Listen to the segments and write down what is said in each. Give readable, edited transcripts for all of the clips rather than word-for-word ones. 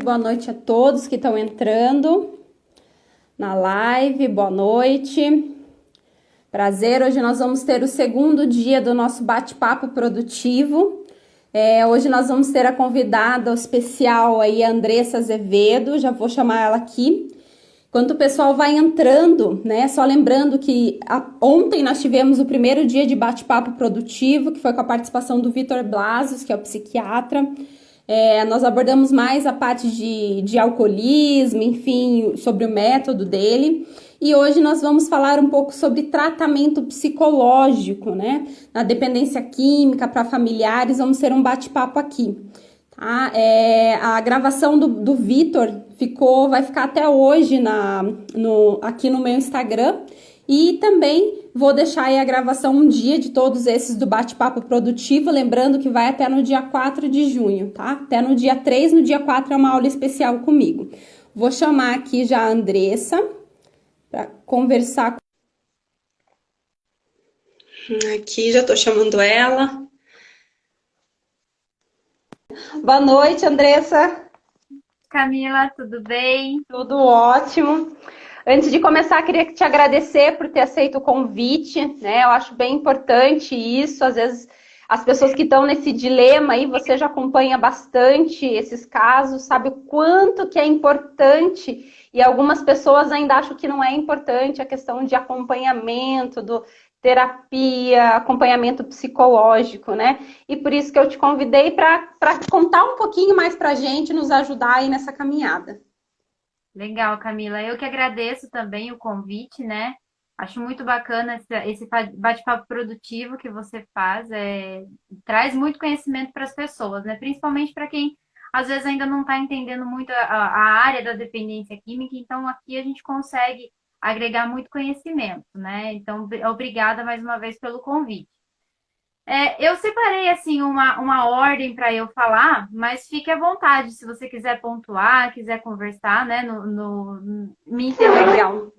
boa noite a todos que estão entrando na live, boa noite. Prazer, hoje nós vamos ter o segundo dia do nosso bate-papo produtivo. Hoje nós vamos ter a convidada especial aí, a Andressa Azevedo, já vou chamar ela aqui. Enquanto o pessoal vai entrando, né, só lembrando que ontem nós tivemos o primeiro dia de bate-papo produtivo, que foi com a participação do Vitor Blasius, que é o psiquiatra. Nós abordamos mais a parte de alcoolismo, enfim, sobre o método dele. E hoje nós vamos falar um pouco sobre tratamento psicológico, né? Na dependência química para familiares, vamos ter um bate-papo aqui. Tá? A gravação do Vitor vai ficar até hoje aqui no meu Instagram. E também vou deixar aí a gravação um dia de todos esses do bate-papo produtivo, lembrando que vai até no dia 4 de junho, tá? Até no dia 3, no dia 4 é uma aula especial comigo. Vou chamar aqui já a Andressa para conversar. Aqui, já tô chamando ela. Boa noite, Andressa. Camila, tudo bem? Tudo ótimo. Antes de começar, queria te agradecer por ter aceito o convite, né? Eu acho bem importante isso. Às vezes, as pessoas que estão nesse dilema aí, você já acompanha bastante esses casos, sabe o quanto que é importante, e algumas pessoas ainda acham que não é importante a questão de acompanhamento, terapia, acompanhamento psicológico, né? E por isso que eu te convidei para contar um pouquinho mais para a gente, nos ajudar aí nessa caminhada. Legal, Camila. Eu que agradeço também o convite, né? Acho muito bacana esse bate-papo produtivo que você faz. Traz muito conhecimento para as pessoas, né? Principalmente para quem às vezes ainda não está entendendo muito a área da dependência química. Então, aqui a gente consegue agregar muito conhecimento, né? Então, obrigada mais uma vez pelo convite. Eu separei assim uma ordem para eu falar, mas fique à vontade se você quiser pontuar, quiser conversar, né? Me interromper Legal.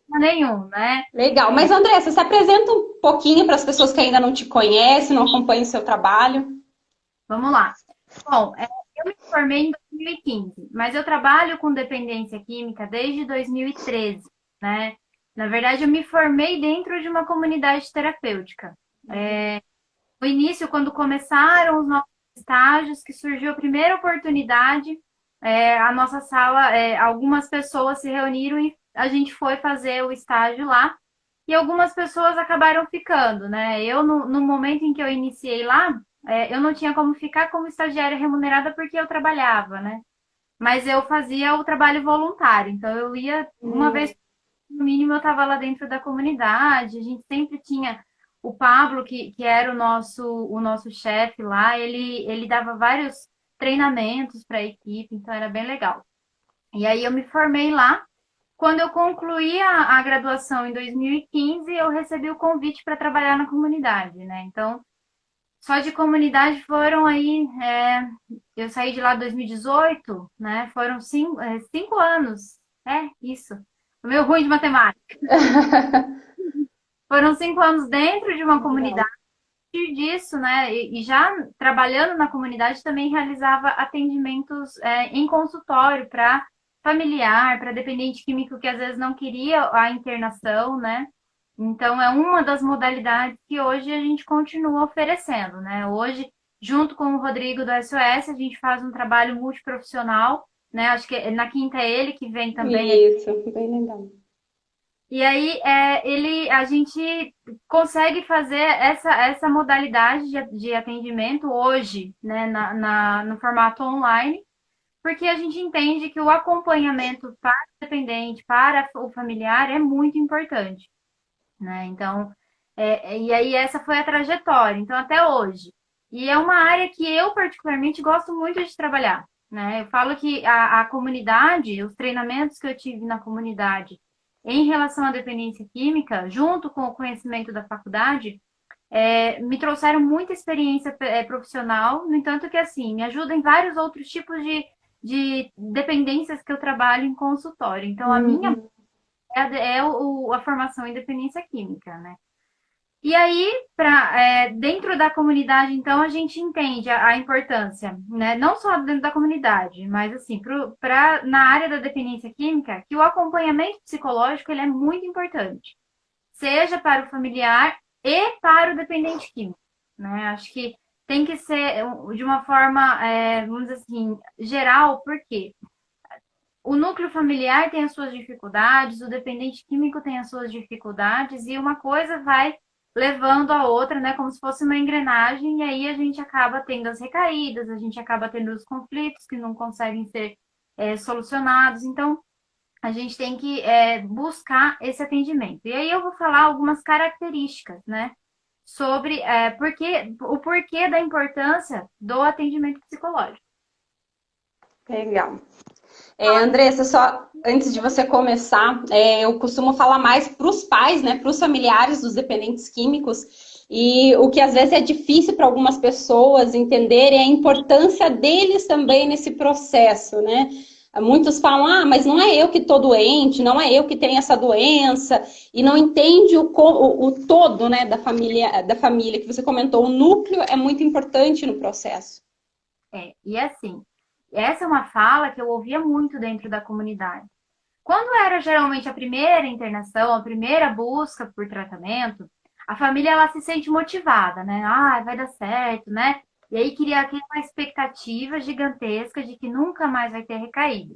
nenhum, né? Legal. Mas, Andressa, se apresenta um pouquinho para as pessoas que ainda não te conhecem, não acompanham o seu trabalho. Vamos lá. Bom, eu me formei em 2015, mas eu trabalho com dependência química desde 2013, né? Na verdade, eu me formei dentro de uma comunidade terapêutica. No início, quando começaram os nossos estágios, que surgiu a primeira oportunidade, a nossa sala, algumas pessoas se reuniram e a gente foi fazer o estágio lá. E algumas pessoas acabaram ficando, né? Eu, no momento em que eu iniciei lá, eu não tinha como ficar como estagiária remunerada porque eu trabalhava, né? Mas eu fazia o trabalho voluntário. Então, eu ia uma vez, no mínimo, eu estava lá dentro da comunidade. A gente sempre tinha o Pablo, que era o nosso chefe lá, ele dava vários treinamentos para a equipe, então era bem legal. E aí eu me formei lá. Quando eu concluí a graduação em 2015, eu recebi o convite para trabalhar na comunidade, né? Então, só de comunidade foram aí. Eu saí de lá em 2018, né? Foram 5 anos. Isso. Tô meio ruim de matemática. Foram 5 anos dentro de uma comunidade. Disso, né? E já trabalhando na comunidade também realizava atendimentos em consultório para familiar, para dependente químico que às vezes não queria a internação, né? Então é uma das modalidades que hoje a gente continua oferecendo, né? Hoje, junto com o Rodrigo do SOS, a gente faz um trabalho multiprofissional, né? Acho que na quinta é ele que vem também. Isso, bem legal. E aí a gente consegue fazer essa modalidade de atendimento hoje, né, no formato online, porque a gente entende que o acompanhamento para o dependente, para o familiar, é muito importante, né? Então, e aí essa foi a trajetória, então até hoje. E é uma área que eu particularmente gosto muito de trabalhar, né? Eu falo que a comunidade, os treinamentos que eu tive na comunidade em relação à dependência química, junto com o conhecimento da faculdade, me trouxeram muita experiência profissional, no entanto que, assim, me ajuda em vários outros tipos de dependências que eu trabalho em consultório. Então, a minha a formação em dependência química, né? E aí, dentro da comunidade, então, a gente entende a importância, né? Não só dentro da comunidade, mas assim, na área da dependência química, que o acompanhamento psicológico ele é muito importante, seja para o familiar e para o dependente químico, né? Acho que tem que ser de uma forma, vamos dizer assim, geral, porque o núcleo familiar tem as suas dificuldades, o dependente químico tem as suas dificuldades, e uma coisa vai levando a outra, né? Como se fosse uma engrenagem, e aí a gente acaba tendo as recaídas, a gente acaba tendo os conflitos que não conseguem ser solucionados. Então, a gente tem que buscar esse atendimento. E aí eu vou falar algumas características, né? Sobre o porquê da importância do atendimento psicológico. Legal. Andressa, só antes de você começar, eu costumo falar mais para os pais, né, para os familiares dos dependentes químicos, e o que às vezes é difícil para algumas pessoas entenderem é a importância deles também nesse processo, né? Muitos falam, mas não é eu que estou doente, não é eu que tenho essa doença, e não entende o todo, né, da família que você comentou. O núcleo é muito importante no processo. E assim, essa é uma fala que eu ouvia muito dentro da comunidade. Quando era geralmente a primeira internação, a primeira busca por tratamento, a família ela se sente motivada, né? Ah, vai dar certo, né? E aí cria uma expectativa gigantesca de que nunca mais vai ter recaída.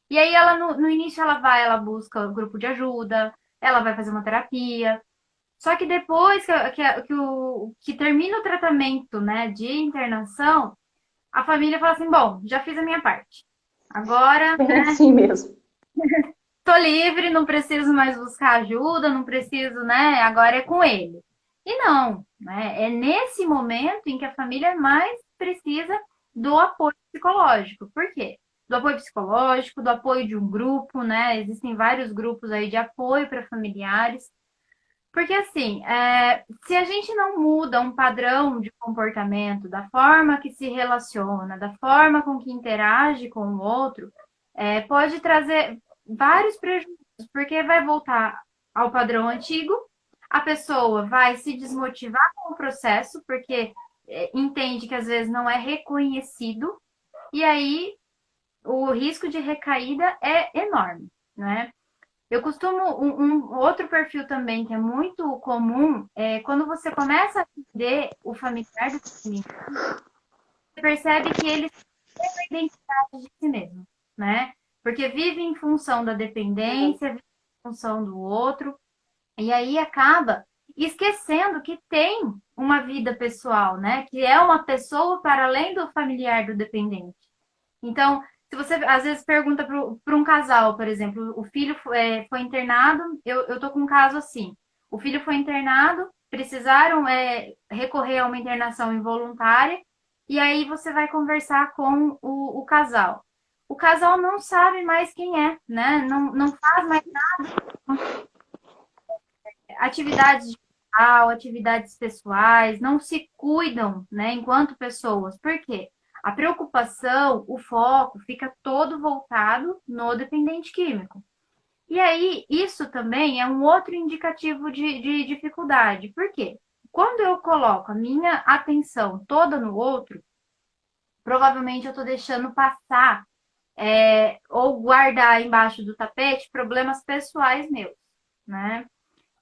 E aí ela no início ela busca o grupo de ajuda, ela vai fazer uma terapia. Só que depois que termina o tratamento, né, de internação, a família fala assim, bom, já fiz a minha parte. Agora, É assim mesmo. tô livre, não preciso mais buscar ajuda, não preciso, né? Agora é com ele. E não, né? É nesse momento em que a família mais precisa do apoio psicológico. Por quê? Do apoio psicológico, do apoio de um grupo, né? Existem vários grupos aí de apoio para familiares. Porque assim, se a gente não muda um padrão de comportamento, da forma que se relaciona, da forma com que interage com o outro, pode trazer vários prejuízos, porque vai voltar ao padrão antigo, a pessoa vai se desmotivar com o processo, porque entende que às vezes não é reconhecido, e aí o risco de recaída é enorme, né? Eu costumo, um outro perfil também que é muito comum, é quando você começa a entender o familiar do cliente, você percebe que ele tem uma identidade de si mesmo, né? Porque vive em função da dependência, vive em função do outro, e aí acaba esquecendo que tem uma vida pessoal, né? Que é uma pessoa para além do familiar do dependente. Então, se você às vezes pergunta para um casal, por exemplo, o filho foi internado, eu tô com um caso assim. O filho foi internado, precisaram recorrer a uma internação involuntária, e aí você vai conversar com o casal. O casal não sabe mais quem é, né? Não faz mais atividades de casal, atividades pessoais, não se cuidam, né, enquanto pessoas. Por quê? A preocupação, o foco fica todo voltado no dependente químico. E aí, isso também é um outro indicativo de dificuldade. Por quê? Quando eu coloco a minha atenção toda no outro, provavelmente eu estou deixando passar ou guardar embaixo do tapete problemas pessoais meus, né?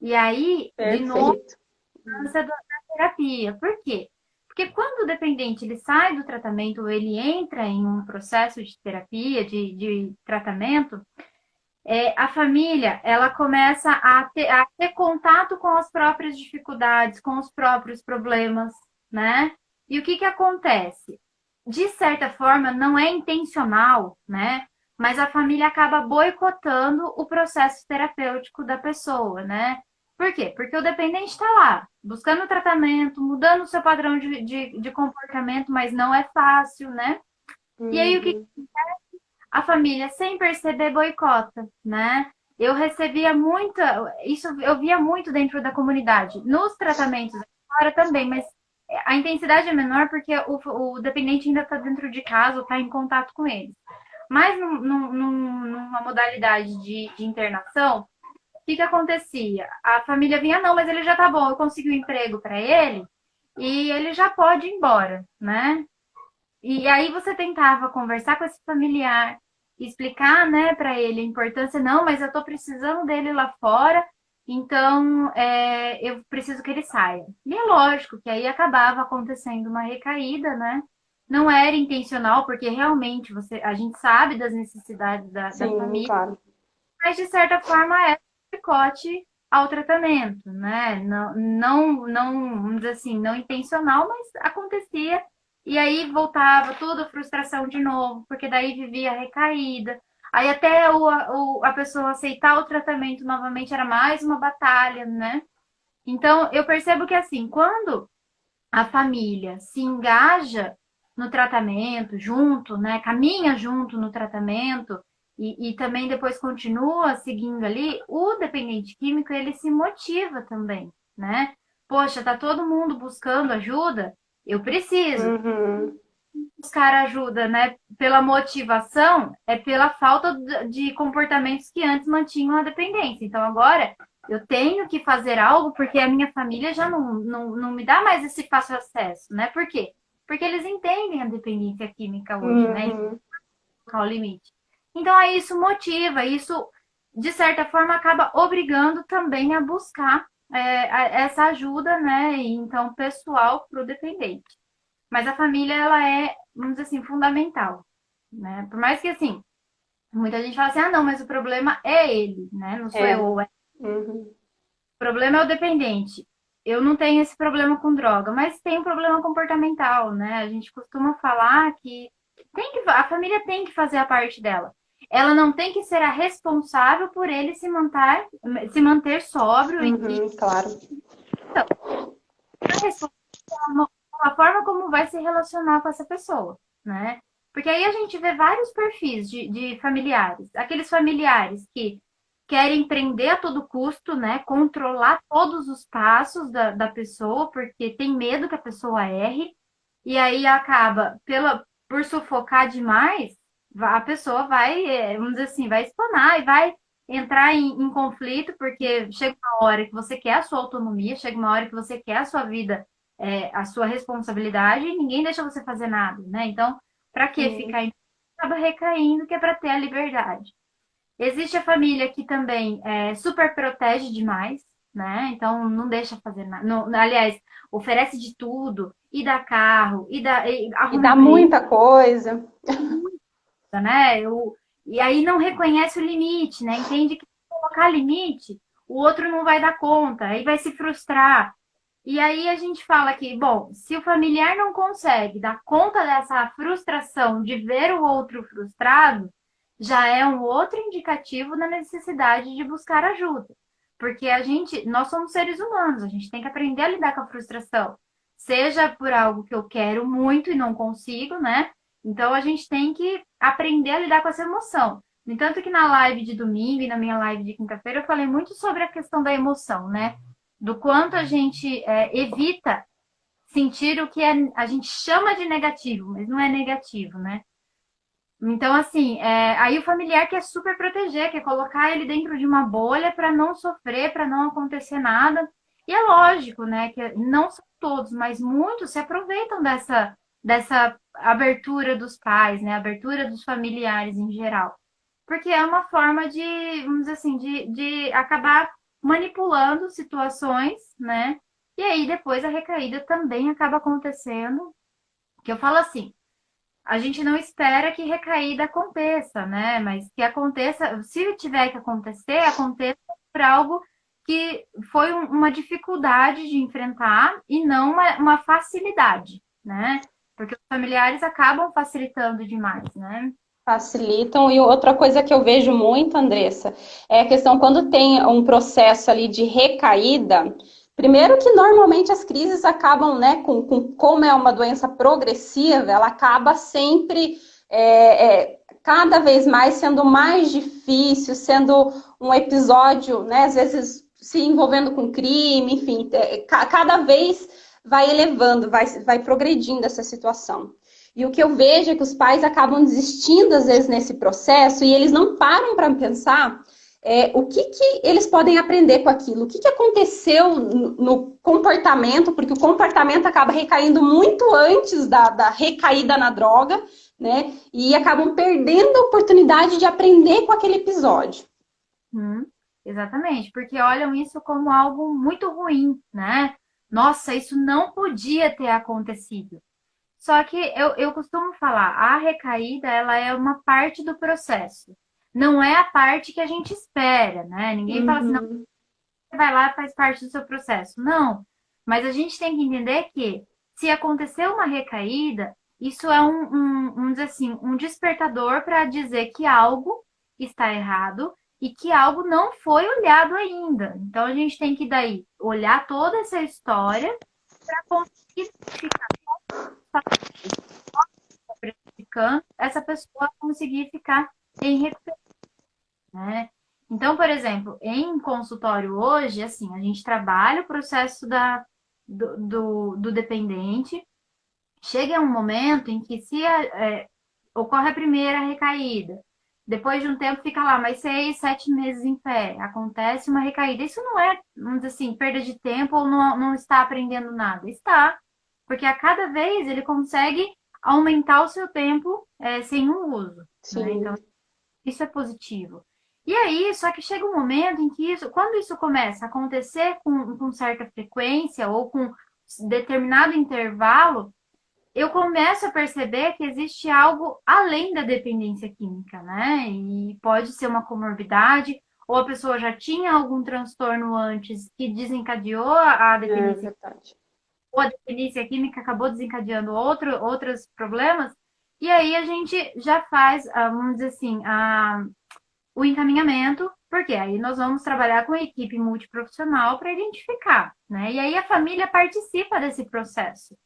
E aí, de novo, Perfeito. da terapia. Por quê? Porque quando o dependente ele sai do tratamento ou ele entra em um processo de terapia, de tratamento, a família ela começa a ter contato com as próprias dificuldades, com os próprios problemas, né? E o que que acontece? De certa forma, não é intencional, né? Mas a família acaba boicotando o processo terapêutico da pessoa, né? Por quê? Porque o dependente está lá, buscando tratamento, mudando o seu padrão de comportamento, mas não é fácil, né? E aí o que Uhum. a família, sem perceber, boicota, né? Eu recebia muita, isso eu via muito dentro da comunidade, nos tratamentos agora também, mas a intensidade é menor porque o dependente ainda está dentro de casa, está em contato com eles. Mas numa modalidade de internação, que acontecia? A família vinha, não, mas ele já tá bom, eu consegui um emprego para ele e ele já pode ir embora, né? E aí você tentava conversar com esse familiar, explicar, né, para ele a importância, não, mas eu tô precisando dele lá fora, então eu preciso que ele saia. E é lógico que aí acabava acontecendo uma recaída, né? Não era intencional, porque realmente a gente sabe das necessidades da Sim, família, claro. mas de certa forma é um chicote ao tratamento, né? Vamos dizer assim, não intencional, mas acontecia. E aí voltava tudo a frustração de novo, porque daí vivia a recaída. Aí até a pessoa aceitar o tratamento novamente era mais uma batalha, né? Então eu percebo que assim, quando a família se engaja no tratamento, junto, né? Caminha junto no tratamento e também depois continua seguindo ali, o dependente químico ele se motiva também, né? Poxa, tá todo mundo buscando ajuda, eu preciso Uhum. buscar ajuda, né? Pela motivação, é pela falta de comportamentos que antes mantinham a dependência. Então agora eu tenho que fazer algo porque a minha família já não me dá mais esse fácil acesso, né? Por quê? Porque eles entendem a dependência química hoje, né? Eles Uhum. colocam o limite. Então aí isso motiva, isso de certa forma acaba obrigando também a buscar essa ajuda, né? E, então pessoal para o dependente. Mas a família, ela é, vamos dizer assim, fundamental, né? Por mais que, assim, muita gente fala assim, ah, não, mas o problema é ele, né? Não sou É. eu. O Uhum. problema é o dependente. Eu não tenho esse problema com droga, mas tem um problema comportamental, né? A gente costuma falar que a família tem que fazer a parte dela. Ela não tem que ser a responsável por ele se manter sóbrio e Uhum, claro. a responsável a forma como vai se relacionar com essa pessoa, né? Porque aí a gente vê vários perfis de familiares. Aqueles familiares que querem prender a todo custo, né? Controlar todos os passos da pessoa, porque tem medo que a pessoa erre. E aí acaba, por sufocar demais, a pessoa vai, vamos dizer assim, vai espanar e vai entrar em conflito, porque chega uma hora que você quer a sua autonomia, chega uma hora que você quer a sua vida, a sua responsabilidade, e ninguém deixa você fazer nada, né? Então, para que Sim. ficar acaba recaindo, que é para ter a liberdade. Existe a família que também super protege demais, né? Então não deixa fazer nada. Aliás, oferece de tudo, e dá carro, e E arruma dá emprego, muita coisa. né? E aí não reconhece o limite, né? Entende que se colocar limite, o outro não vai dar conta, aí vai se frustrar. E aí a gente fala que, bom, se o familiar não consegue dar conta dessa frustração de ver o outro frustrado, já é um outro indicativo da necessidade de buscar ajuda. Porque nós somos seres humanos, a gente tem que aprender a lidar com a frustração. Seja por algo que eu quero muito e não consigo, né? Então a gente tem que aprender a lidar com essa emoção. No entanto que na live de domingo e na minha live de quinta-feira eu falei muito sobre a questão da emoção, né? Do quanto a gente evita sentir o que a gente chama de negativo, mas não é negativo, né? Então, assim, aí o familiar quer super proteger, quer colocar ele dentro de uma bolha para não sofrer, para não acontecer nada. E é lógico, né, que não são todos, mas muitos se aproveitam dessa abertura dos pais, né, abertura dos familiares em geral. Porque é uma forma de, vamos dizer assim, de acabar manipulando situações, né? E aí depois a recaída também acaba acontecendo, que eu falo assim, a gente não espera que recaída aconteça, né? Mas que aconteça, se tiver que acontecer, aconteça por algo que foi uma dificuldade de enfrentar e não uma facilidade, né? Porque os familiares acabam facilitando demais, né? Facilitam. E outra coisa que eu vejo muito, Andressa, é a questão quando tem um processo ali de recaída. Primeiro que normalmente as crises acabam, né, como é uma doença progressiva, ela acaba sempre cada vez mais sendo mais difícil, sendo um episódio, né, às vezes se envolvendo com crime, enfim, cada vez vai elevando, vai progredindo essa situação. E o que eu vejo é que os pais acabam desistindo, às vezes, nesse processo, e eles não param para pensar o que que eles podem aprender com aquilo? O que que aconteceu no comportamento? Porque o comportamento acaba recaindo muito antes da recaída na droga, né? E acabam perdendo a oportunidade de aprender com aquele episódio. Hum, exatamente, porque olham isso como algo muito ruim, né? Nossa, isso não podia ter acontecido. Só que eu costumo falar, a recaída, ela é uma parte do processo. Não é a parte que a gente espera, né? Ninguém fala assim, não, Uhum. você vai lá e faz parte do seu processo. Não. Mas a gente tem que entender que se aconteceu uma recaída, isso é vamos dizer assim, um despertador para dizer que algo está errado e que algo não foi olhado ainda. Então a gente tem que daí olhar toda essa história para conseguir identificar prejudicando essa pessoa conseguir ficar em recuperação, né? Então, por exemplo, em consultório hoje, assim, a gente trabalha o processo do dependente, chega um momento em que se ocorre a primeira recaída, depois de um tempo fica lá mais 6, 7 meses em pé, acontece uma recaída. Isso não é, vamos dizer assim, perda de tempo ou não está aprendendo nada. Está, porque a cada vez ele consegue aumentar o seu tempo sem o uso, né? Então, Sim. isso é positivo. E aí, só que chega um momento em que quando isso começa a acontecer com certa frequência ou com determinado intervalo, eu começo a perceber que existe algo além da dependência química, né? E pode ser uma comorbidade, ou a pessoa já tinha algum transtorno antes que desencadeou a É dependência, verdade. ou a dependência química acabou desencadeando outros problemas, e aí a gente já faz, vamos dizer assim, o encaminhamento, porque aí nós vamos trabalhar com a equipe multiprofissional para identificar, né? E aí a família participa desse processo,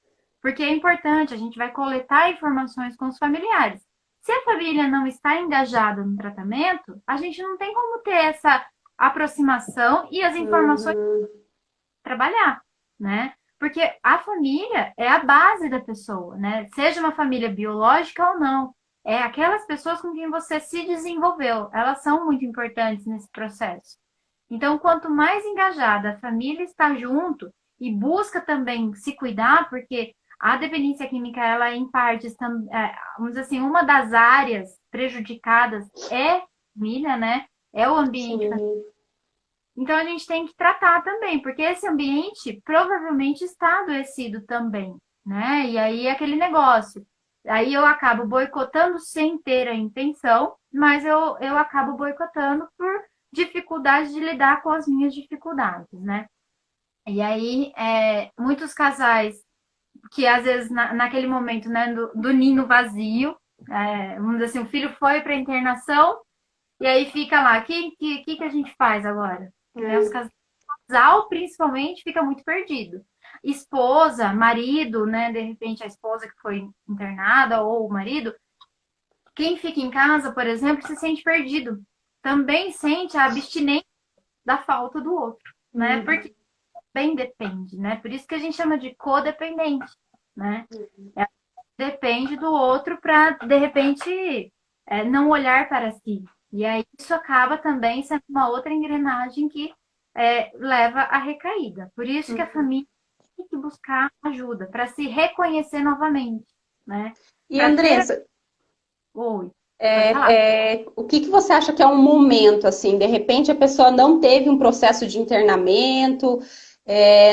porque é importante, a gente vai coletar informações com os familiares. Se a família não está engajada no tratamento, a gente não tem como ter essa aproximação e as informações Uhum. para trabalhar, né? Porque a família é a base da pessoa, né? Seja uma família biológica ou não. É aquelas pessoas com quem você se desenvolveu. Elas são muito importantes nesse processo. Então, quanto mais engajada a família está junto e busca também se cuidar, porque a dependência química, ela em partes, vamos dizer assim, uma das áreas prejudicadas é a família, né? É o ambiente familiar. Sim. Então a gente tem que tratar também, porque esse ambiente provavelmente está adoecido também, né? E aí é aquele negócio. Aí eu acabo boicotando sem ter a intenção, mas eu acabo boicotando por dificuldade de lidar com as minhas dificuldades, né? E aí, muitos casais que às vezes naquele momento, né, do ninho vazio, vamos dizer assim, o filho foi para internação e aí fica lá, que a gente faz agora? Né? Os É. casal, principalmente, fica muito perdido. Esposa, marido, né? De repente a esposa que foi internada ou o marido, quem fica em casa, por exemplo, se sente perdido. Também sente a abstinência da falta do outro, né? Uhum. Porque bem depende, né? Por isso que a gente chama de codependente, né? É, depende do outro para, de repente, não olhar para si. E aí isso acaba também sendo uma outra engrenagem que leva à recaída. Por isso que a Uhum. família tem que buscar ajuda para se reconhecer novamente, né? E Para ter. Andressa, Oi, pode falar. o que que você acha que é um momento, assim, de repente a pessoa não teve um processo de internamento,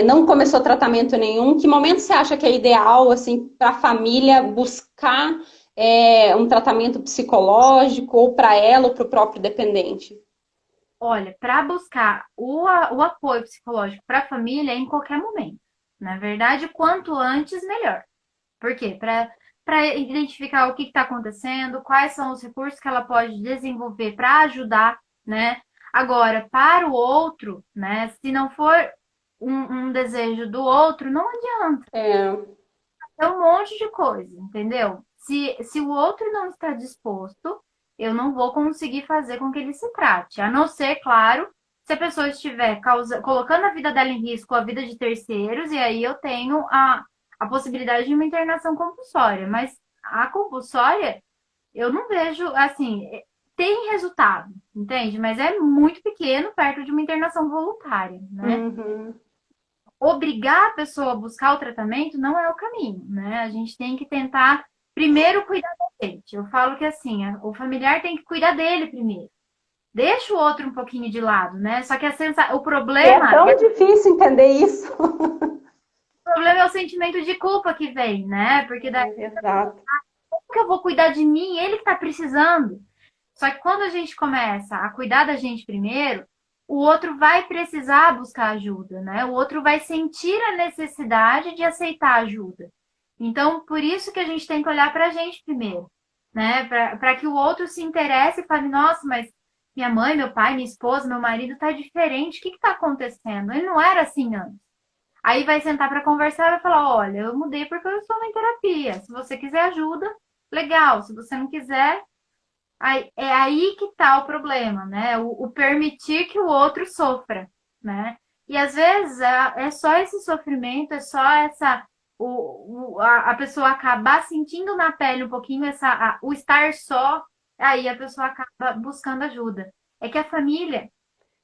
não começou tratamento nenhum, que momento você acha que é ideal, assim, para a família buscar um tratamento psicológico, ou para ela ou para o próprio dependente? Olha, para buscar o apoio psicológico para a família é em qualquer momento. Na verdade, quanto antes, melhor. Por quê? Para identificar o que está acontecendo, quais são os recursos que ela pode desenvolver para ajudar, né? Agora, para o outro, né? Se não for um desejo do outro, não adianta. É, É um monte de coisa, entendeu? Se o outro não está disposto, eu não vou conseguir fazer com que ele se trate. A não ser, claro, se a pessoa estiver colocando a vida dela em risco, a vida de terceiros, e aí eu tenho a possibilidade de uma internação compulsória. Mas a compulsória, eu não vejo, assim, tem resultado, entende? Mas é muito pequeno perto de uma internação voluntária, né? Uhum. Obrigar a pessoa a buscar o tratamento não é o caminho, né? A gente tem que tentar primeiro cuidar da gente. Eu falo que assim, o familiar tem que cuidar dele primeiro. Deixa o outro um pouquinho de lado, né? Só que o É problema, tão difícil entender isso. é o sentimento de culpa que vem, né? Porque daí É, exato. como que eu vou cuidar de mim? Ele que tá precisando. Só que quando a gente começa a cuidar da gente primeiro, o outro vai precisar buscar ajuda, né? O outro vai sentir a necessidade de aceitar ajuda. Então, por isso que a gente tem que olhar para a gente primeiro, né? Para que o outro se interesse e fale: nossa, mas minha mãe, meu pai, minha esposa, meu marido tá diferente. O que está acontecendo? Ele não era assim antes. Aí vai sentar para conversar e vai falar: olha, eu mudei porque eu estou em terapia. Se você quiser ajuda, legal. Se você não quiser, é aí que tá o problema, né? O permitir que o outro sofra, né? E às vezes é só esse sofrimento, é só a pessoa acabar sentindo na pele um pouquinho o estar só, aí a pessoa acaba buscando ajuda. É que a família,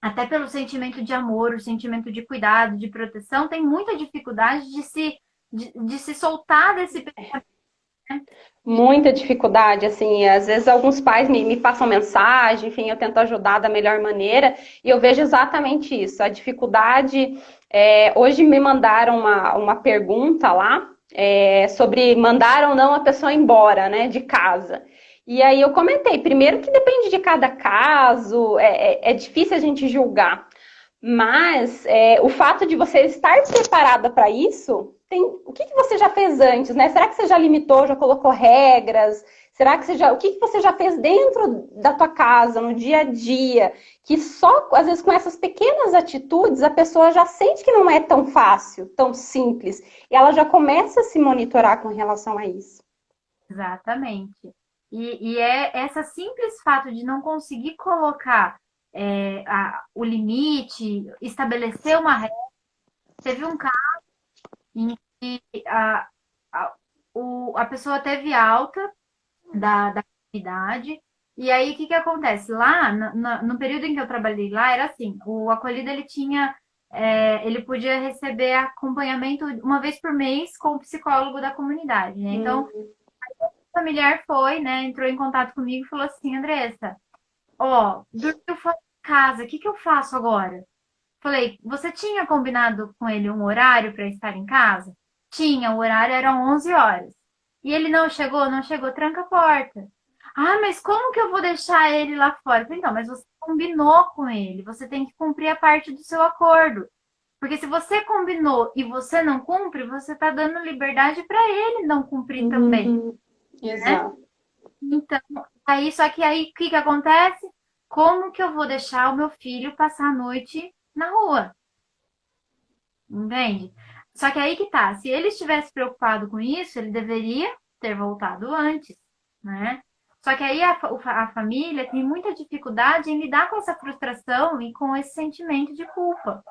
até pelo sentimento de amor, o sentimento de cuidado, de proteção, tem muita dificuldade de se soltar desse pensamento. Muita dificuldade, assim, às vezes alguns pais me passam mensagem, enfim, eu tento ajudar da melhor maneira, e eu vejo exatamente isso, a dificuldade, hoje me mandaram uma pergunta lá, sobre mandar ou não a pessoa embora, né, de casa, e aí eu comentei, primeiro que depende de cada caso, é difícil a gente julgar, mas o fato de você estar preparada para isso, o que você já fez antes, né? Será que você já limitou, já colocou regras? Será que o que você já fez dentro da tua casa, no dia a dia? Que só, às vezes, com essas pequenas atitudes, a pessoa já sente que não é tão fácil, tão simples. E ela já começa a se monitorar com relação a isso. Exatamente. E é essa simples fato de não conseguir colocar o limite, estabelecer uma regra. Teve um caso em que a, a pessoa teve alta da comunidade, e aí o que acontece? Lá, no período em que eu trabalhei lá, era assim, o acolhido ele tinha, ele podia receber acompanhamento uma vez por mês com o psicólogo da comunidade, né? Então, familiar foi, né, entrou em contato comigo e falou assim: Andressa, ó, dormiu fora de casa, o que eu faço agora? Falei: você tinha combinado com ele um horário para estar em casa? Tinha, o horário era 11 horas. E ele não chegou? Não chegou, tranca a porta. Ah, mas como que eu vou deixar ele lá fora? Falei: não, mas você combinou com ele, você tem que cumprir a parte do seu acordo. Porque se você combinou e você não cumpre, você está dando liberdade para ele não cumprir também, Uhum, né? exato. Então, só que aí, o que que acontece? Como que eu vou deixar o meu filho passar a noite na rua? Entende? Só que aí que tá, se ele estivesse preocupado com isso, ele deveria ter voltado antes, né? Só que aí a família tem muita dificuldade em lidar com essa frustração e com esse sentimento de culpa.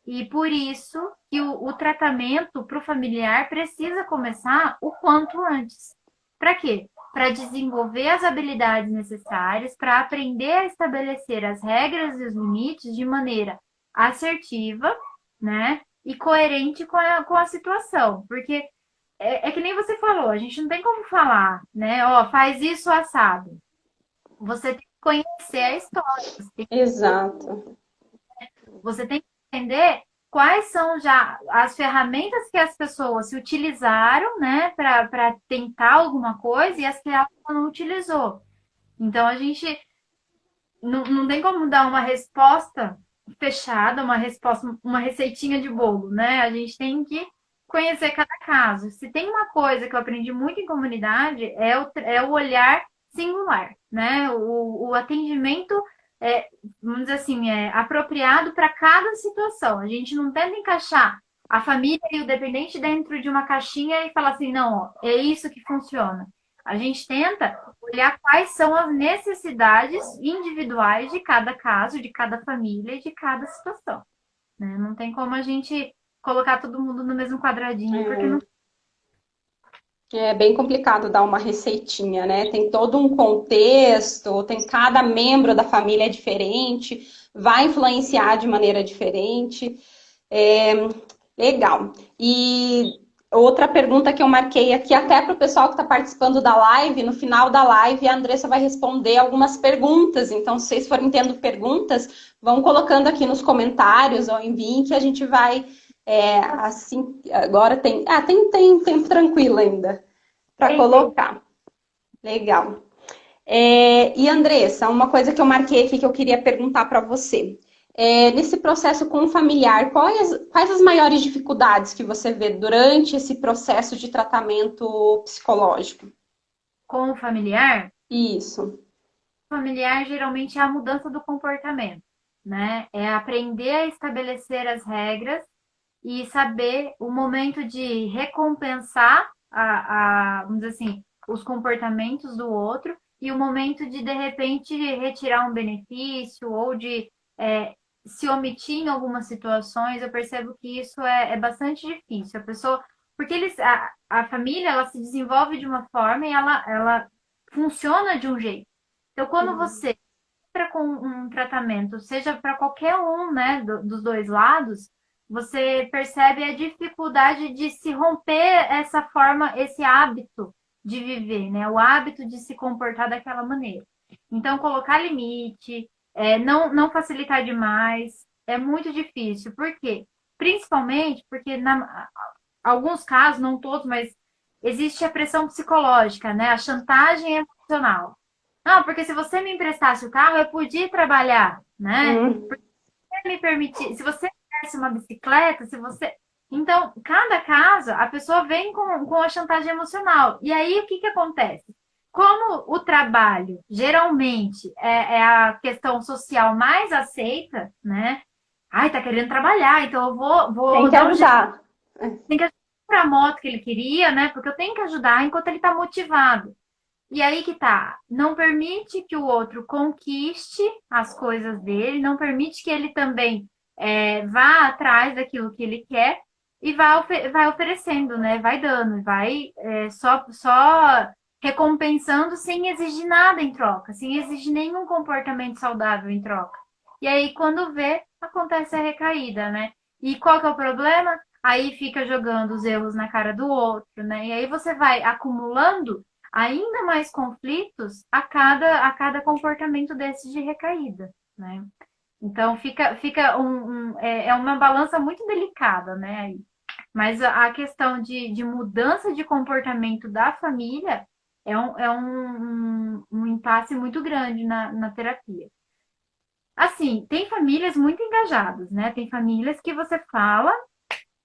E por isso que o tratamento para o familiar precisa começar o quanto antes. Para quê? Para desenvolver as habilidades necessárias, para aprender a estabelecer as regras e os limites de maneira assertiva, né? E coerente com a situação. Porque é que nem você falou, a gente não tem como falar, né? Ó, faz isso assado. Você tem que conhecer a história, Exato. você tem que entender quais são já as ferramentas que as pessoas se utilizaram, né, para tentar alguma coisa e as que ela não utilizou. Então a gente não tem como dar uma resposta fechada, uma resposta, uma receitinha de bolo, né? A gente tem que conhecer cada caso. Se tem uma coisa que eu aprendi muito em comunidade, é o olhar singular, né? O atendimento vamos dizer assim, apropriado para cada situação. A gente não tenta encaixar a família e o dependente dentro de uma caixinha e falar assim: não, ó, é isso que funciona. A gente tenta olhar quais são as necessidades individuais de cada caso, de cada família e de cada situação, né? Não tem como a gente colocar todo mundo no mesmo quadradinho, porque não. É bem complicado dar uma receitinha, né? Tem todo um contexto, tem cada membro da família é diferente, vai influenciar de maneira diferente. É, legal. E outra pergunta que eu marquei aqui, até para o pessoal que está participando da live, no final da live, a Andressa vai responder algumas perguntas. Então, se vocês forem tendo perguntas, vão colocando aqui nos comentários ou enviem que a gente vai. Assim, agora tem tempo tranquilo ainda para Tem. colocar. Legal. E Andressa, uma coisa que eu marquei aqui que eu queria perguntar para você. Nesse processo com o familiar, quais as maiores dificuldades que você vê durante esse processo de tratamento psicológico? Com o familiar, Isso. familiar geralmente é a mudança do comportamento, né? É aprender a estabelecer as regras e saber o momento de recompensar vamos dizer assim, os comportamentos do outro e o momento de repente, retirar um benefício ou de se omitir em algumas situações. Eu percebo que isso é bastante difícil. A pessoa, porque a família, ela se desenvolve de uma forma e ela funciona de um jeito. Então, quando Uhum. você entra com um tratamento, seja para qualquer um, né, dos dois lados, você percebe a dificuldade de se romper essa forma, esse hábito de viver, né? O hábito de se comportar daquela maneira. Então, colocar limite, não facilitar demais, é muito difícil. Por quê? Principalmente porque, alguns casos, não todos, mas existe a pressão psicológica, né? A chantagem emocional. Não, porque se você me emprestasse o carro, eu podia trabalhar, né? Hum, Me permitir, se você tivesse uma bicicleta, se você. Então, cada caso, a pessoa vem com a chantagem emocional. E aí, o que que acontece? Como o trabalho, geralmente, é a questão social mais aceita, né? Ai, tá querendo trabalhar, então eu tem vou que dar um jeito. ajudar. Tem que ajudar a moto que ele queria, né? Porque eu tenho que ajudar enquanto ele tá motivado. E aí que tá, não permite que o outro conquiste as coisas dele, não permite que ele também vá atrás daquilo que ele quer e vai oferecendo, né? Vai dando, vai só recompensando sem exigir nada em troca, sem exigir nenhum comportamento saudável em troca. E aí, quando vê, acontece a recaída, né? E qual que é o problema? Aí fica jogando os erros na cara do outro, né? E aí você vai acumulando ainda mais conflitos a cada comportamento desse de recaída, né? Então fica é uma balança muito delicada, né? Mas a questão de mudança de comportamento da família é um impasse muito grande na terapia. Assim, tem famílias muito engajadas, né? Tem famílias que você fala,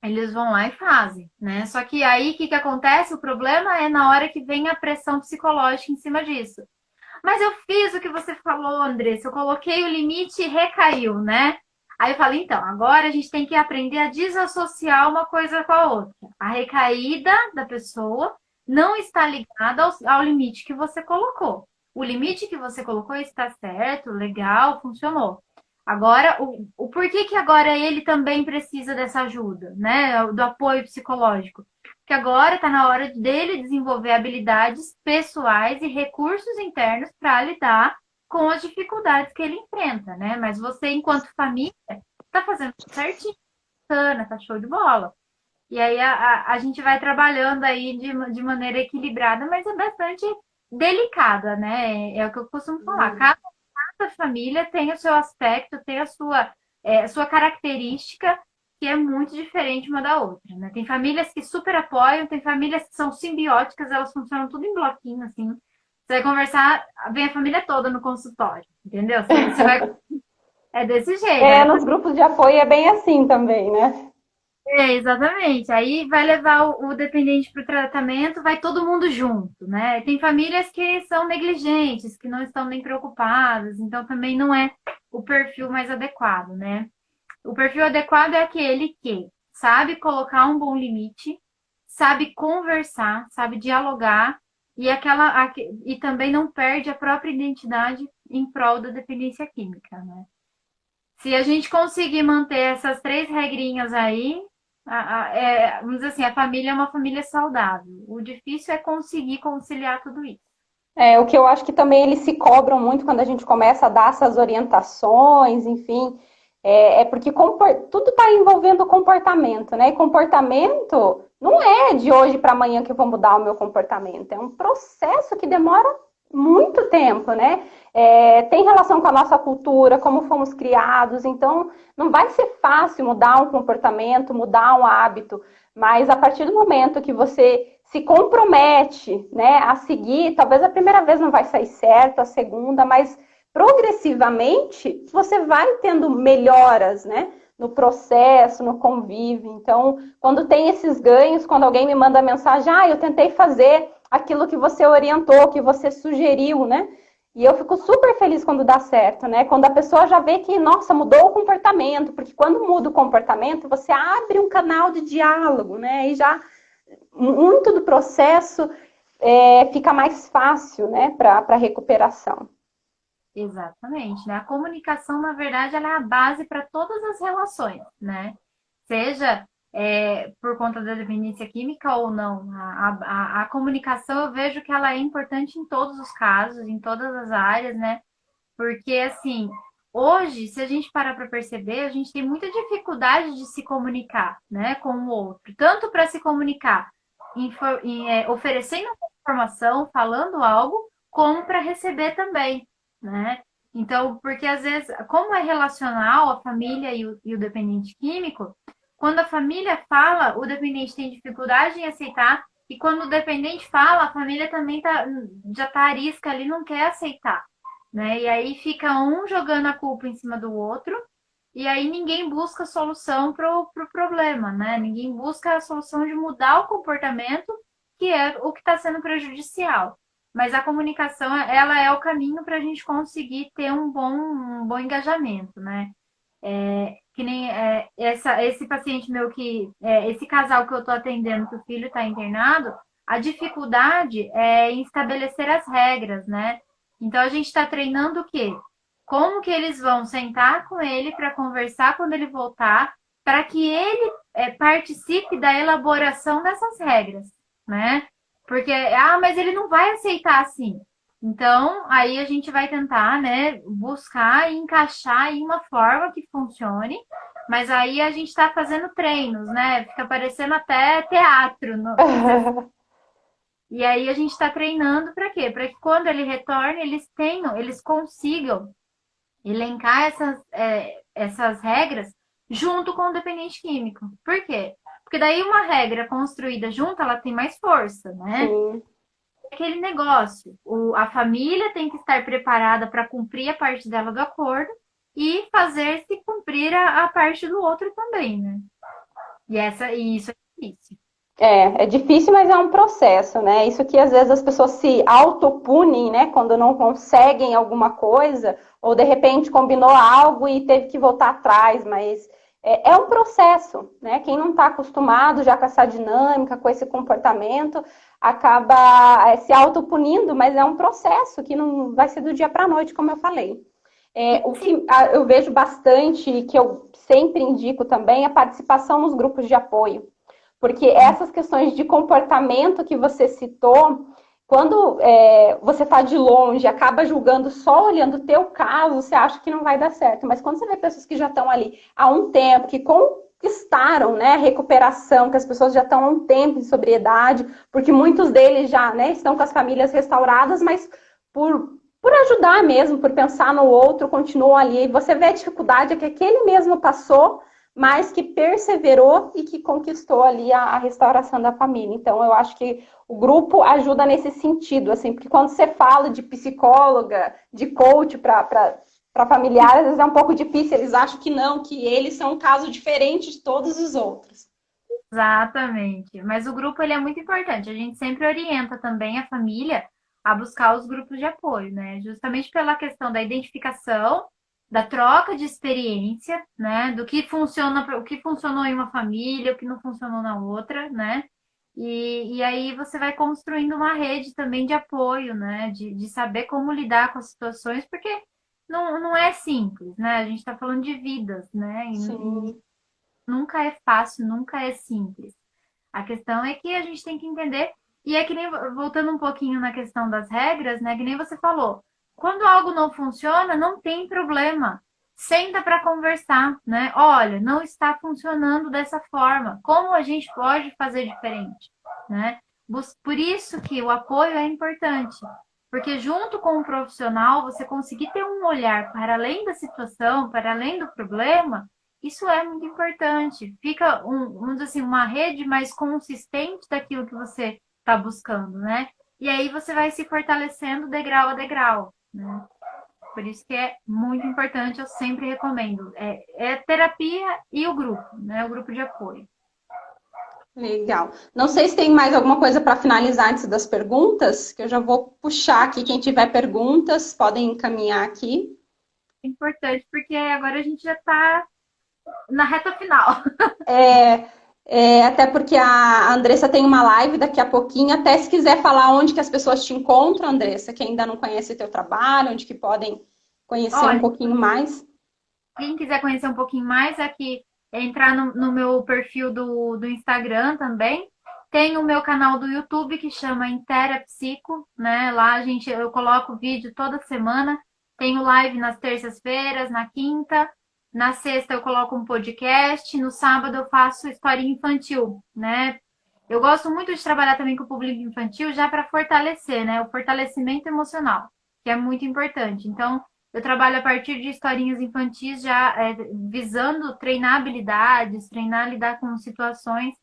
eles vão lá e fazem, né? Só que aí o que acontece? O problema é na hora que vem a pressão psicológica em cima disso. Mas eu fiz o que você falou, Andressa. Eu coloquei o limite e recaiu, né? Aí eu falei, então, agora a gente tem que aprender a desassociar uma coisa com a outra. A recaída da pessoa não está ligada ao limite que você colocou. O limite que você colocou está certo, legal, funcionou. Agora, o porquê que agora ele também precisa dessa ajuda, né? Do apoio psicológico. Porque agora está na hora dele desenvolver habilidades pessoais e recursos internos para lidar com as dificuldades que ele enfrenta, né? Mas você, enquanto família, está fazendo tudo certinho, tá show de bola. E aí a gente vai trabalhando aí de maneira equilibrada, mas é bastante delicada, né? É o que eu costumo falar. Cada família tem o seu aspecto, tem a sua característica que é muito diferente uma da outra, né? Tem famílias que super apoiam, tem famílias que são simbióticas, elas funcionam tudo em bloquinho, assim. Você vai conversar, vem a família toda no consultório, entendeu? Você vai. É desse jeito. Nos grupos de apoio é bem assim também, né? Exatamente. Aí vai levar o dependente para o tratamento, vai todo mundo junto, né? Tem famílias que são negligentes, que não estão nem preocupadas, então também não é o perfil mais adequado, né? O perfil adequado é aquele que sabe colocar um bom limite, sabe conversar, sabe dialogar e também não perde a própria identidade em prol da dependência química, né? Se a gente conseguir manter essas três regrinhas aí, vamos dizer assim, a família é uma família saudável. O difícil é conseguir conciliar tudo isso. O que eu acho que também eles se cobram muito quando a gente começa a dar essas orientações, enfim, porque tudo está envolvendo comportamento, né? E comportamento não é de hoje para amanhã que eu vou mudar o meu comportamento, é um processo que demora muito tempo, né? Tem relação com a nossa cultura, como fomos criados, então não vai ser fácil mudar um comportamento, mudar um hábito, mas a partir do momento que você se compromete, né, a seguir, talvez a primeira vez não vai sair certo, a segunda, mas progressivamente você vai tendo melhoras, né, no processo, no convívio. Então, quando tem esses ganhos, quando alguém me manda mensagem, eu tentei fazer aquilo que você orientou, que você sugeriu, né? E eu fico super feliz quando dá certo, né? Quando a pessoa já vê que, nossa, mudou o comportamento, porque quando muda o comportamento, você abre um canal de diálogo, né? E já muito do processo fica mais fácil, né, para a recuperação. Exatamente, né? A comunicação, na verdade, ela é a base para todas as relações, né? Seja por conta da dependência química ou não. A comunicação, eu vejo que ela é importante em todos os casos, em todas as áreas, né? Porque, assim, hoje, se a gente parar para perceber, a gente tem muita dificuldade de se comunicar, né, com o outro. Tanto para se comunicar oferecendo informação, falando algo, como para receber também, né? Então, porque às vezes, como é relacional a família e o dependente químico, quando a família fala, o dependente tem dificuldade em aceitar, e quando o dependente fala, a família também já tá arisca ali, não quer aceitar, né? E aí fica um jogando a culpa em cima do outro, e aí ninguém busca solução pro problema, né? Ninguém busca a solução de mudar o comportamento, que é o que está sendo prejudicial. Mas a comunicação, ela é o caminho para a gente conseguir ter um bom engajamento, né? Que nem esse paciente meu esse casal que eu estou atendendo, que o filho está internado, a dificuldade é em estabelecer as regras, né? Então a gente está treinando o quê? Como que eles vão sentar com ele para conversar quando ele voltar, para que ele participe da elaboração dessas regras, né? Porque, mas ele não vai aceitar assim. Então, aí a gente vai tentar, né, buscar e encaixar em uma forma que funcione, mas aí a gente está fazendo treinos, né? Fica parecendo até teatro. E aí a gente está treinando para quê? Para que quando ele retorne, eles consigam elencar essas regras junto com o dependente químico. Por quê? Porque daí uma regra construída junto, ela tem mais força, né? Sim. Aquele negócio, a família tem que estar preparada para cumprir a parte dela do acordo e fazer-se cumprir a parte do outro também, né? E isso é difícil. É difícil, mas é um processo, né? Isso que às vezes as pessoas se autopunem, né? Quando não conseguem alguma coisa, ou de repente combinou algo e teve que voltar atrás, mas é um processo, né? Quem não está acostumado já com essa dinâmica, com esse comportamento, acaba se autopunindo, mas é um processo que não vai ser do dia para a noite, como eu falei. O que eu vejo bastante, que eu sempre indico também, é a participação nos grupos de apoio. Porque essas questões de comportamento que você citou, quando você está de longe, acaba julgando só olhando o teu caso, você acha que não vai dar certo. Mas quando você vê pessoas que já estão ali há um tempo, que conquistaram, né, a recuperação, que as pessoas já estão há um tempo em sobriedade, porque muitos deles já, né, estão com as famílias restauradas, mas por ajudar mesmo, por pensar no outro, continuam ali. E você vê a dificuldade que aquele mesmo passou, mas que perseverou e que conquistou ali a restauração da família. Então, eu acho que o grupo ajuda nesse sentido, assim, porque quando você fala de psicóloga, de coach para familiares, às vezes é um pouco difícil, eles acham que não, que eles são um caso diferente de todos os outros. Exatamente. Mas o grupo ele é muito importante. A gente sempre orienta também a família a buscar os grupos de apoio, né? Justamente pela questão da identificação, da troca de experiência, né? Do que funciona, o que funcionou em uma família, o que não funcionou na outra, né? E aí você vai construindo uma rede também de apoio, né? De saber como lidar com as situações, porque não é simples, né? A gente está falando de vidas, né? Sim. nunca é fácil, nunca é simples. A questão é que a gente tem que entender, e é que nem, voltando um pouquinho na questão das regras, né? Que nem você falou, quando algo não funciona, não tem problema. Senta para conversar, né? Olha, não está funcionando dessa forma. Como a gente pode fazer diferente, né? Por isso que o apoio é importante, porque junto com o profissional, você conseguir ter um olhar para além da situação, para além do problema, isso é muito importante. Fica, vamos dizer assim, uma rede mais consistente daquilo que você está buscando, né? E aí você vai se fortalecendo degrau a degrau, né? Por isso que é muito importante, eu sempre recomendo. É terapia e o grupo, né? O grupo de apoio. Legal. Não sei se tem mais alguma coisa para finalizar antes das perguntas, que eu já vou puxar aqui. Quem tiver perguntas, podem encaminhar aqui. É importante, porque agora a gente já está na reta final. Até porque a Andressa tem uma live daqui a pouquinho, até se quiser falar onde que as pessoas te encontram, Andressa, que ainda não conhece o teu trabalho, onde que podem conhecer um Olha, pouquinho mais. quem quiser conhecer um pouquinho mais, aqui é entrar no meu perfil do Instagram também. Tem o meu canal do YouTube que chama Intera Psico, né? Lá eu coloco vídeo toda semana. Tenho live nas terças-feiras, na quinta. Na sexta eu coloco um podcast. No sábado eu faço historinha infantil, né? Eu gosto muito de trabalhar também com o público infantil já para fortalecer, né? O fortalecimento emocional, que é muito importante. Então, eu trabalho a partir de historinhas infantis já visando treinar habilidades, treinar a lidar com situações.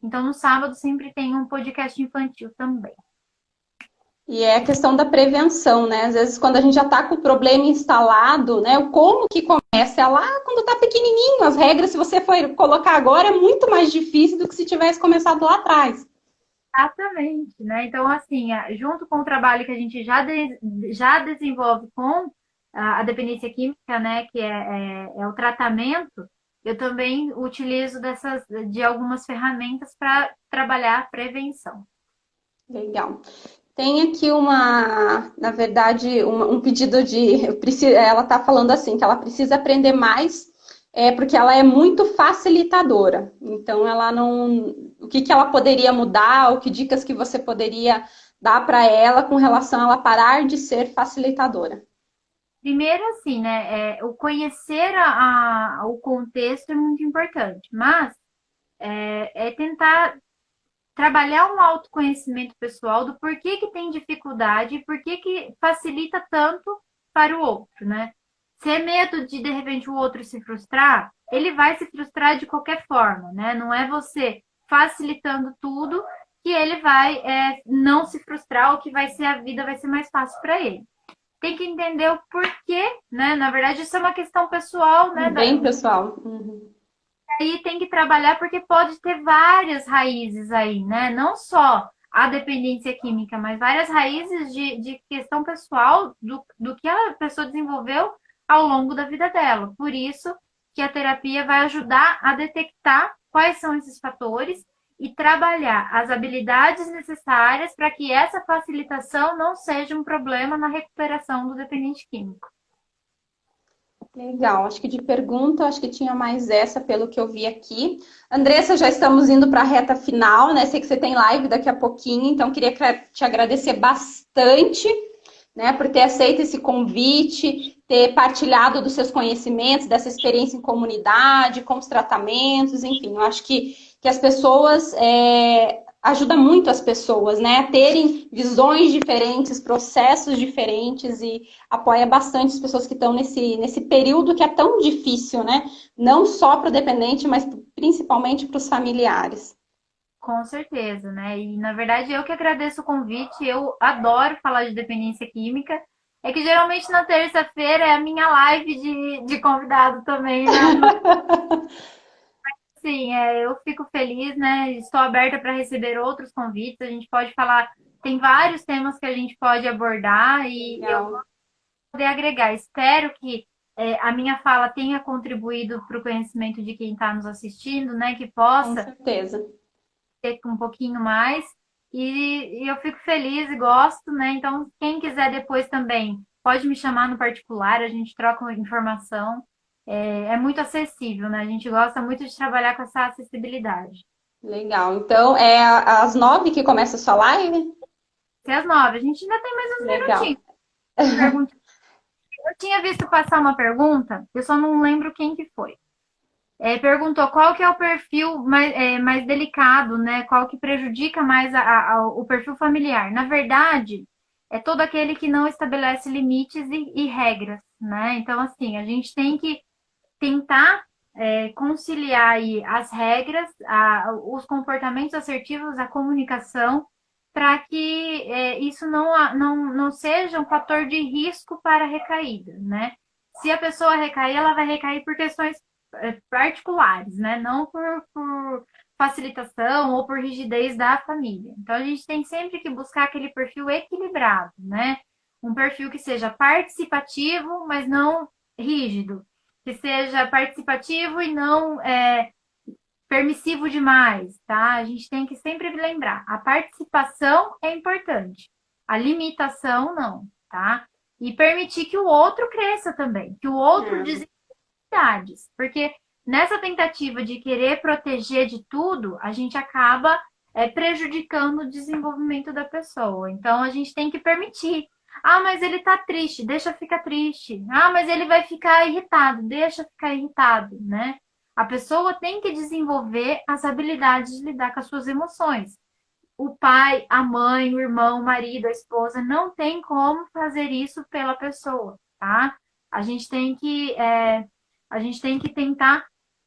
Então, no sábado sempre tem um podcast infantil também. E é a questão da prevenção, né? Às vezes, quando a gente já está com o problema instalado, né? O como que começa é lá quando está pequenininho. As regras, se você for colocar agora, é muito mais difícil do que se tivesse começado lá atrás. Exatamente, né? Então, assim, junto com o trabalho que a gente já desenvolve com a dependência química, né, que é o tratamento, eu também utilizo de algumas ferramentas para trabalhar a prevenção. Legal. Tem aqui na verdade, um pedido ela está falando assim, que ela precisa aprender mais, porque ela é muito facilitadora. Então, ela não. O que ela poderia mudar, ou que dicas que você poderia dar para ela com relação a ela parar de ser facilitadora? Primeiro, assim, né, o conhecer o contexto é muito importante, mas tentar trabalhar um autoconhecimento pessoal do porquê que tem dificuldade e porquê que facilita tanto para o outro, né? Se é medo de repente, o outro se frustrar, ele vai se frustrar de qualquer forma, né? Não é você facilitando tudo que ele vai não se frustrar ou que a vida vai ser mais fácil para ele. Tem que entender o porquê, né? Na verdade, isso é uma questão pessoal, né? Bem, pessoal. Uhum. Aí tem que trabalhar porque pode ter várias raízes aí, né? Não só a dependência química, mas várias raízes de questão pessoal do que a pessoa desenvolveu ao longo da vida dela. Por isso que a terapia vai ajudar a detectar quais são esses fatores e trabalhar as habilidades necessárias para que essa facilitação não seja um problema na recuperação do dependente químico. Legal, acho que de pergunta, acho que tinha mais essa pelo que eu vi aqui. Andressa, já estamos indo para a reta final, né? Sei que você tem live daqui a pouquinho, então queria te agradecer bastante, né, por ter aceito esse convite, ter partilhado dos seus conhecimentos, dessa experiência em comunidade, com os tratamentos, enfim, eu acho que as pessoas ajuda muito as pessoas, né, a terem visões diferentes, processos diferentes e apoia bastante as pessoas que estão nesse período que é tão difícil, né, não só para o dependente, mas principalmente para os familiares. Com certeza, né? E na verdade eu que agradeço o convite, eu adoro falar de dependência química. É que geralmente na terça-feira é a minha live de convidado também, né? Sim, eu fico feliz, né? Estou aberta para receber outros convites. A gente pode falar, tem vários temas que a gente pode abordar e eu vou Legal, poder agregar. Espero que a minha fala tenha contribuído para o conhecimento de quem está nos assistindo, né? Que com possa certeza. ter um pouquinho mais. E eu fico feliz e gosto, né? Então, quem quiser depois também pode me chamar no particular, a gente troca uma informação. é muito acessível, né? A gente gosta muito de trabalhar com essa acessibilidade. Legal. Então, é às 9 que começa a sua live? Até às 9. A gente ainda tem mais uns Legal. minutinhos. Pergunta. Eu tinha visto passar uma pergunta, eu só não lembro quem que foi. Perguntou qual que é o perfil mais delicado, né? Qual que prejudica mais o perfil familiar. Na verdade, é todo aquele que não estabelece limites e regras, né? Então, assim, a gente tem que tentar conciliar aí as regras, os comportamentos assertivos, a comunicação, para que isso não seja um fator de risco para a recaída, né? Se a pessoa recair, ela vai recair por questões particulares, né? Não por facilitação ou por rigidez da família. Então, a gente tem sempre que buscar aquele perfil equilibrado, né? Um perfil que seja participativo, mas não rígido, que seja participativo e não permissivo demais, tá? A gente tem que sempre lembrar, a participação é importante, a limitação não, tá? E permitir que o outro cresça também, que o outro É. desenvolva habilidades, porque nessa tentativa de querer proteger de tudo, a gente acaba prejudicando o desenvolvimento da pessoa. Então a gente tem que permitir. Ah, mas ele tá triste, deixa ficar triste. Ah, mas ele vai ficar irritado, deixa ficar irritado, né? A pessoa tem que desenvolver as habilidades de lidar com as suas emoções. O pai, a mãe, o irmão, o marido, a esposa não tem como fazer isso pela pessoa, tá? A gente tem que, é, a gente tem que tentar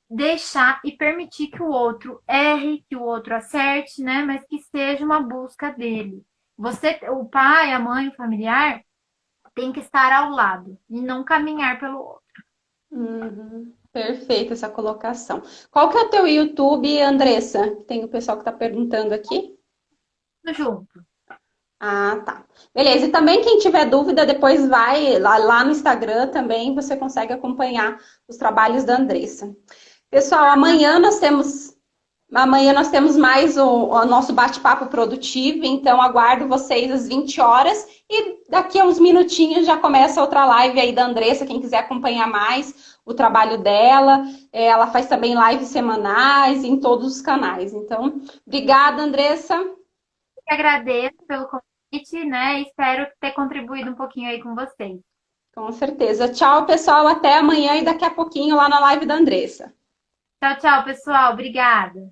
deixar e permitir que o outro erre, que o outro acerte, né? Mas que seja uma busca dele. Você, o pai, a mãe, o familiar, tem que estar ao lado e não caminhar pelo outro. Uhum. Perfeita essa colocação. Qual que é o teu YouTube, Andressa? Tem o pessoal que está perguntando aqui. Tudo junto. Ah, tá. Beleza. E também quem tiver dúvida, depois vai lá no Instagram também, você consegue acompanhar os trabalhos da Andressa. Pessoal, amanhã nós temos mais o nosso bate-papo produtivo, então aguardo vocês às 20 horas e daqui a uns minutinhos já começa outra live aí da Andressa, quem quiser acompanhar mais o trabalho dela. Ela faz também lives semanais em todos os canais. Então, obrigada, Andressa. Agradeço pelo convite, né? Espero ter contribuído um pouquinho aí com vocês. Com certeza. Tchau, pessoal. Até amanhã e daqui a pouquinho lá na live da Andressa. Tchau, tchau, pessoal. Obrigada.